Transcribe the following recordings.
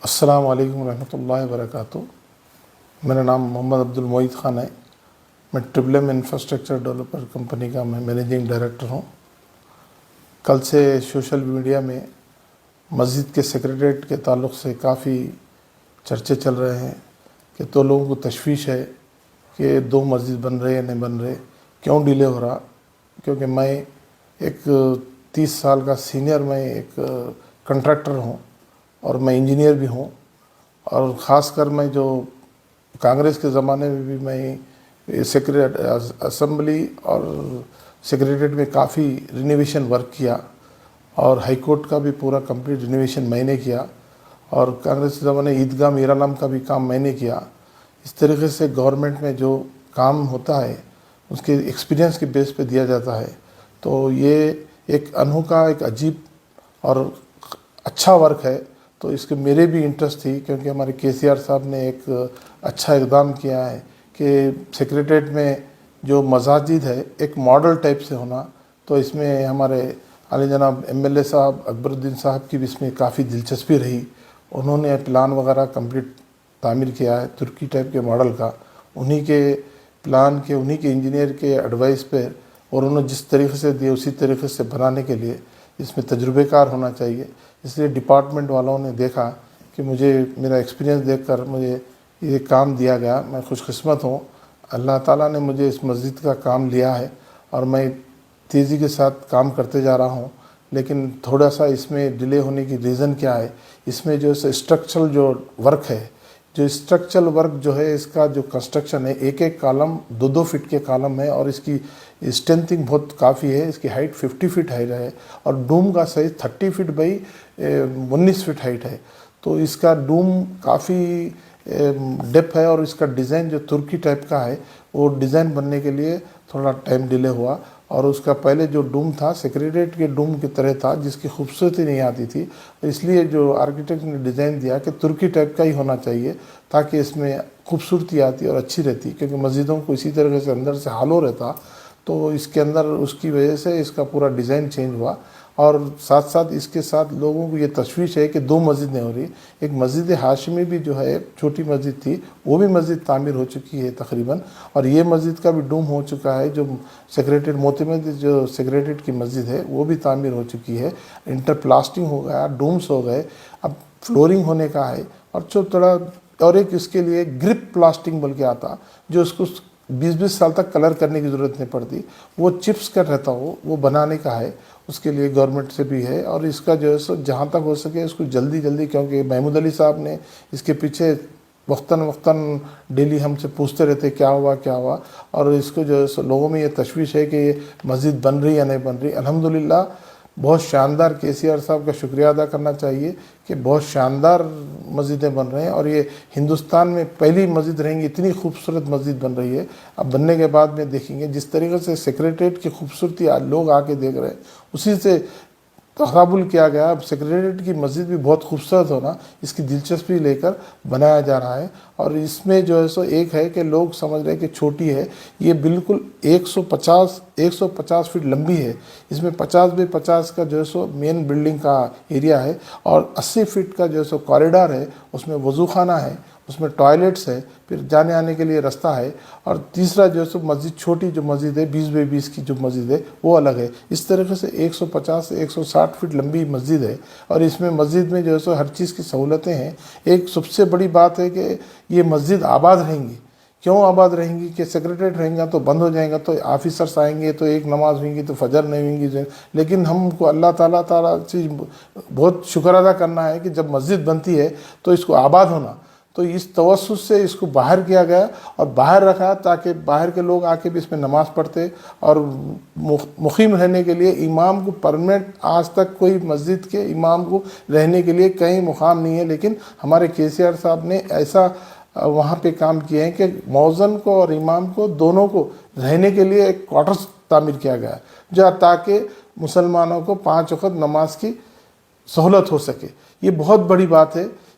السلام علیکم ورحمۃ اللہ وبرکاتہ۔ میرا نام محمد عبد المعید خان ہے۔ میں triple M infrastructure developer company کا میں مینیجنگ ڈائریکٹر ہوں۔ کل سے سوشل میڈیا میں مسجد کے سیکریٹریٹ کے تعلق سے کافی چرچے چل رہے ہیں کہ تو لوگوں کو تشویش ہے کہ 2 مسجد بن رہے یا نہیں بن رہے، کیوں ڈیلے ہو رہا۔ کیونکہ میں ایک 30 سال کا سینئر، میں ایک کنٹریکٹر ہوں اور میں انجینئر بھی ہوں، اور خاص کر میں جو کانگریس کے زمانے میں بھی میں اسمبلی اور سیکریٹریٹ میں کافی رینویشن ورک کیا، اور ہائی کورٹ کا بھی پورا کمپلیٹ رینویشن میں نے کیا، اور کانگریس کے زمانے عیدگاہ میرالم کا بھی کام میں نے کیا۔ اس طریقے سے گورنمنٹ میں جو کام ہوتا ہے اس کے ایکسپیرینس کے بیس پہ دیا جاتا ہے، تو یہ ایک انوکھا، ایک عجیب اور اچھا ورک ہے۔ تو اس کے میرے بھی انٹرسٹ تھی، کیونکہ ہمارے KCR صاحب نے ایک اچھا اقدام کیا ہے کہ سیکریٹریٹ میں جو مساجد ہے ایک ماڈل ٹائپ سے ہونا۔ تو اس میں ہمارے عالی جناب MLA صاحب اکبر الدین صاحب کی بھی اس میں کافی دلچسپی رہی۔ انہوں نے پلان وغیرہ کمپلیٹ تعمیر کیا ہے ترکی ٹائپ کے ماڈل کا، انہی کے پلان کے، انہی کے انجینئر کے ایڈوائس پہ، اور انہوں نے جس طریقے سے دیے اسی طریقے سے بنانے کے لیے اس میں تجربے کار ہونا چاہیے۔ اس لیے ڈپارٹمنٹ والوں نے دیکھا کہ مجھے میرا ایکسپیرینس دیکھ کر مجھے یہ کام دیا گیا۔ میں خوش قسمت ہوں، اللہ تعالیٰ نے مجھے اس مسجد کا کام لیا ہے، اور میں تیزی کے ساتھ کام کرتے جا رہا ہوں۔ لیکن تھوڑا سا اس میں ڈیلے ہونے کی ریزن کیا ہے، اس میں جو اسٹرکچرل جو ورک ہے، جو اسٹرکچرل ورک جو ہے، اس کا جو کنسٹرکشن ہے، ایک کالم 2 فٹ کے کالم ہے، اور اس کی اسٹرینتھنگ بہت کافی ہے۔ اس کی ہائٹ 50 فٹ ہائٹ ہے، اور ڈوم کا size 30 feet by 19 feet height ہے۔ تو اس کا ڈوم کافی ڈیپ ہے، اور اس کا ڈیزائن جو ترکی ٹائپ کا ہے، وہ ڈیزائن بننے کے لیے تھوڑا ٹائم ڈیلے ہوا۔ اور اس کا پہلے جو ڈوم تھا سیکریٹریٹ کے ڈوم کی طرح تھا، جس کی خوبصورتی نہیں آتی تھی، اس لیے جو آرکیٹیکٹ نے ڈیزائن دیا کہ ترکی ٹائپ کا ہی ہونا چاہیے، تاکہ اس میں خوبصورتی آتی اور اچھی رہتی، کیونکہ مسجدوں کو اسی طرح سے اندر سے ہالو رہتا، تو اس کے اندر اس کی وجہ سے اس کا پورا ڈیزائن چینج ہوا۔ اور ساتھ ساتھ اس کے ساتھ لوگوں کو یہ تشویش ہے کہ 2 مسجدیں ہو رہی۔ ایک مسجد ہاشمی بھی جو ہے چھوٹی مسجد تھی، وہ بھی مسجد تعمیر ہو چکی ہے تقریباً، اور یہ مسجد کا بھی ڈوم ہو چکا ہے۔ جو سیکریٹریٹ معتمد جو سیکریٹریٹ کی مسجد ہے وہ بھی تعمیر ہو چکی ہے، انٹر پلاسٹنگ ہو گیا، ڈومس ہو گئے، اب فلورنگ ہونے کا ہے، اور تھوڑا اور ایک اس کے لیے گرپ پلاسٹنگ بول کے آتا، جو اس کو 20 سال تک کلر کرنے کی ضرورت نہیں پڑتی، وہ چپس کا رہتا ہو، وہ بنانے کا ہے، اس کے لیے گورنمنٹ سے بھی ہے۔ اور اس کا جو ہے سو جہاں تک ہو سکے اس کو جلدی، کیونکہ محمود علی صاحب نے اس کے پیچھے وقتاً ڈیلی ہم سے پوچھتے رہتے کیا ہوا، اور اس کو جو ہے سو لوگوں میں یہ تشویش ہے کہ یہ مسجد بن رہی یا نہیں بن رہی۔ الحمدللہ بہت شاندار KCR صاحب کا شکریہ ادا کرنا چاہیے کہ بہت شاندار مسجدیں بن رہے ہیں، اور یہ ہندوستان میں پہلی مسجد رہیں گی، اتنی خوبصورت مسجد بن رہی ہے۔ اب بننے کے بعد میں دیکھیں گے جس طریقے سے سیکریٹریٹ کی خوبصورتی آج لوگ آ کے دیکھ رہے ہیں، اسی سے تقابل کیا گیا۔ اب سیکریٹریٹ کی مسجد بھی بہت خوبصورت ہونا، اس کی دلچسپی لے کر بنایا جا رہا ہے۔ اور اس میں جو ہے سو ایک ہے کہ لوگ سمجھ رہے ہیں کہ چھوٹی ہے، یہ بالکل 150 فٹ لمبی ہے۔ اس میں 50 بائی 50 کا جو ہے سو مین بلڈنگ کا ایریا ہے، اور 80 فٹ کا جو ہے سو کوریڈور ہے، اس میں وضو خانہ ہے، اس میں ٹوائلٹس ہے، پھر جانے آنے کے لیے رستہ ہے۔ اور تیسرا جو ہے سو مسجد چھوٹی جو مسجد ہے 20 بائی 20 کی جو مسجد ہے وہ الگ ہے۔ اس طریقے سے 150 سے 160 فٹ لمبی مسجد ہے، اور اس میں مسجد میں جو ہے سو ہر چیز کی سہولتیں ہیں۔ ایک سب سے بڑی بات ہے کہ یہ مسجد آباد رہیں گی۔ کیوں آباد رہیں گی کہ سیکریٹریٹ رہیں گا تو بند ہو جائیں گا، تو آفیسرس آئیں گے تو ایک نماز ہوئیں گی تو فجر نہیں ہوئیں گی، لیکن ہم کو اللہ تعالیٰ سے بہت شکر ادا کرنا ہے کہ جب مسجد بنتی ہے تو اس کو آباد ہونا، تو اس توسط سے اس کو باہر کیا گیا اور باہر رکھا، تاکہ باہر کے لوگ آ کے بھی اس میں نماز پڑھتے، اور مقیم رہنے کے لیے امام کو پرمنٹ، آج تک کوئی مسجد کے امام کو رہنے کے لیے کہیں مقام نہیں ہے، لیکن ہمارے KCR صاحب نے ایسا وہاں پہ کام کیے ہیں کہ مؤذن کو اور امام کو دونوں کو رہنے کے لیے ایک کوارٹرز تعمیر کیا گیا ہے، جو تاکہ مسلمانوں کو 5 وقت نماز کی سہولت ہو سکے۔ یہ بہت بڑی بات ہے،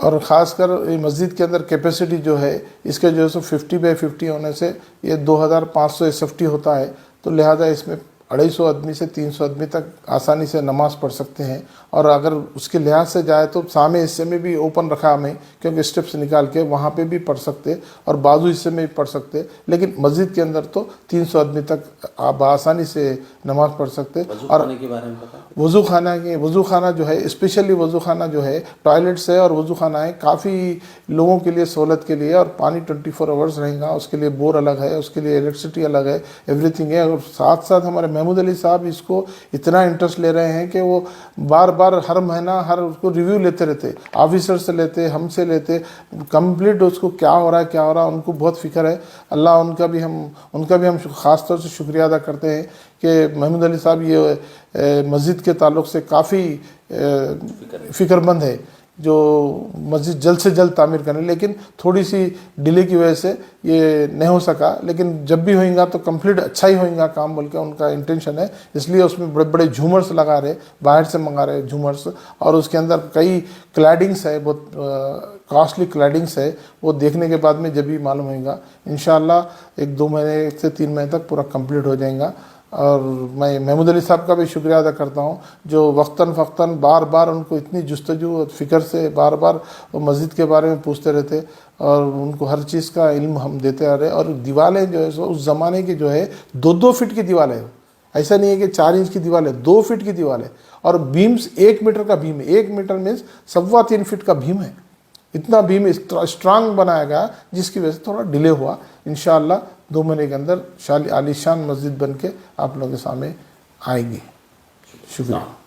اور خاص کر مسجد کے اندر کیپیسٹی جو ہے اس کے جو ہے سو 50x50 ہونے سے یہ 2500 SFT ہوتا ہے، تو لہٰذا اس میں 250 آدمی سے 300 آدمی تک آسانی سے نماز پڑھ سکتے ہیں. اور اگر اس کے لحاظ سے جائے تو سامنے حصے میں بھی اوپن رکھا ہمیں، کیونکہ اسٹیپس نکال کے وہاں پہ بھی پڑھ سکتے اور بازو حصے میں بھی پڑھ سکتے، لیکن مسجد کے اندر تو 300 آدمی تک آپ بآسانی سے نماز پڑھ سکتے. اور کے بارے میں پتہ؟ وضو خانہ جو ہے اسپیشلی وضو خانہ جو ہے ٹوائلٹس ہے اور وضو خانہ ہے کافی لوگوں کے لیے سہولت کے لیے، اور پانی 24 آورس رہے گا، اس کے لیے بور الگ ہے، اس کے لیے الیکٹریسٹی الگ ہے، ایوری تھنگ ہے. اور ساتھ ساتھ ہمارے محمود علی صاحب اس کو اتنا انٹرسٹ لے رہے ہیں کہ وہ بار بار ہر مہینہ ہر اس کو ریویو لیتے رہتے، آفیسر سے لیتے، ہم سے لیتے، کمپلیٹ اس کو کیا ہو رہا ہے، ان کو بہت فکر ہے. اللہ ان کا بھی ہم خاص طور سے شکریہ ادا کرتے ہیں کہ محمود علی صاحب یہ مسجد کے تعلق سے کافی فکر مند ہے، جو مسجد جلد سے جلد تعمیر کریں. لیکن تھوڑی سی ڈیلے کی وجہ سے یہ نہیں ہو سکا، لیکن جب بھی ہوئیں گا تو کمپلیٹ اچھا ہی ہوئیں گا کام بول کے ان کا انٹینشن ہے. اس لیے اس میں بڑے بڑے جھومرس لگا رہے، باہر سے منگا رہے جھومرس، اور اس کے اندر کئی کلیڈنگس ہے، بہت کاسٹلی کلیڈنگس ہے. وہ دیکھنے کے بعد میں جب بھی معلوم ہوئے گا انشاءاللہ 1-2 مہینے 1 سے 3 مہینے تک پورا کمپلیٹ ہو جائیں گا. اور میں محمود علی صاحب کا بھی شکریہ ادا کرتا ہوں، جو وقتاً فوقتاً بار بار ان کو اتنی جستجو اور فکر سے بار بار وہ مسجد کے بارے میں پوچھتے رہتے، اور ان کو ہر چیز کا علم ہم دیتے آ رہے. اور دیواریں جو ہے سو اس زمانے کی جو ہے 2 فٹ کی دیوار ہے، ایسا نہیں ہے کہ 4 انچ کی دیوار ہے، 2 فٹ کی دیوار ہے. اور بیمز 1 میٹر کا بھیم ہے، 1 میٹر مینس 3.25 فٹ کا بھیم ہے. اتنا بھیم اسٹرانگ بنایا گیا جس کی وجہ سے تھوڑا ڈیلے ہوا. انشاءاللہ 2 مہینے کے اندر عالی شان مسجد بن کے آپ لوگوں کے سامنے آئے گی. شکریہ.